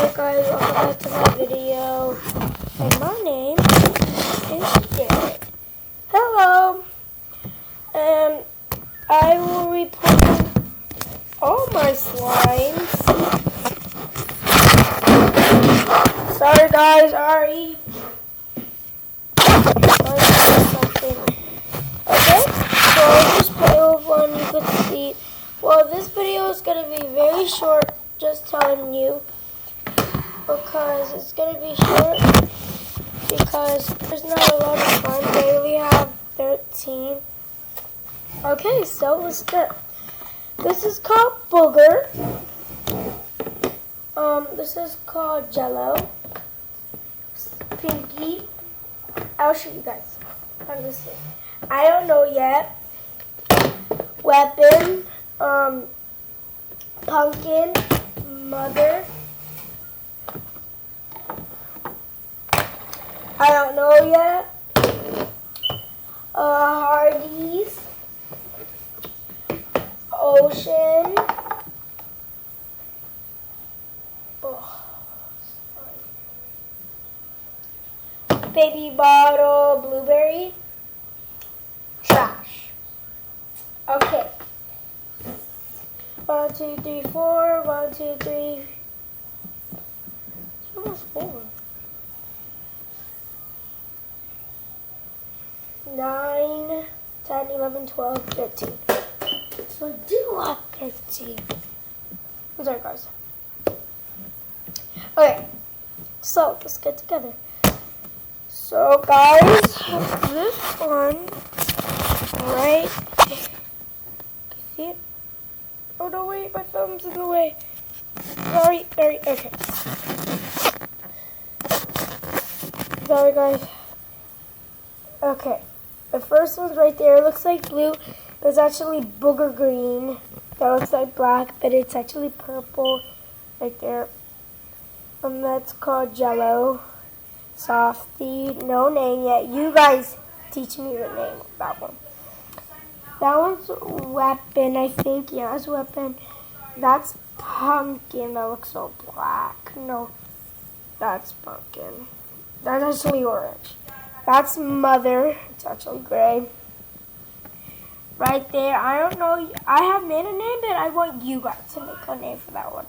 Hey guys, welcome back to my video. And my name is Jared. Hello. And I will be putting all my slimes. Sorry guys, sorry. Something. Okay, so I'll just play with one. You can see. Well, this video is going to be very short, just telling you. Because it's going to be short because there's not a lot of slime. I only have 13. Okay, so let's start. This is called Booger. This is called Jello. Pinky. I'll show you guys. I don't know yet. Weapon. Pumpkin. Mother. I don't know yet. Hardee's. Ocean. Baby bottle. Blueberry. Trash. Okay. 1, 2, 3, 4. 1, 2, 3. It's almost 4. 9, 10, 11, 12, 13. So I do have 13. I'm sorry, guys. Okay, so let's get together. So, guys, this one right there. Can you see it? Oh, no, wait, my thumb's in the way. Sorry, okay. Sorry, guys. Okay. The first one's right there. It looks like blue. It's actually booger green. That looks like black, but it's actually purple right there. That's called Jello. Softy. No name yet. You guys teach me the name of that one. That one's Weapon, I think. Yeah, it's Weapon. That's Pumpkin. That looks so black. No, that's Pumpkin. That's actually orange. That's Mother. It's actually gray. Right there. I don't know. I have made a name, but I want you guys to make a name for that one.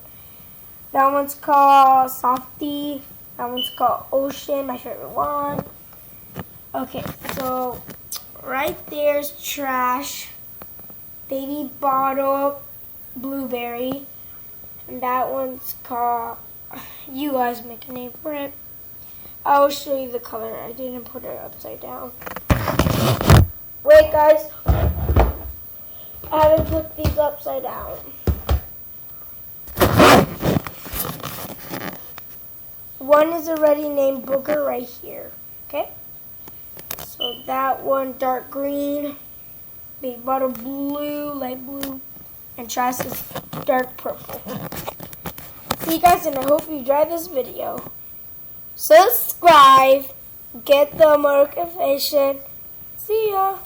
That one's called Softy. That one's called Ocean, my favorite one. Okay, so right there's Trash. Baby Bottle. Blueberry. And that one's called... You guys make a name for it. I'll show you the color. I didn't put it upside down. Wait, guys. I haven't put these upside down. One is already named Booger right here. Okay? So that one, dark green. Big bottle blue, light blue. And Trash is dark purple. See you guys, and I hope you enjoyed this video. Subscribe, get the notification. See ya.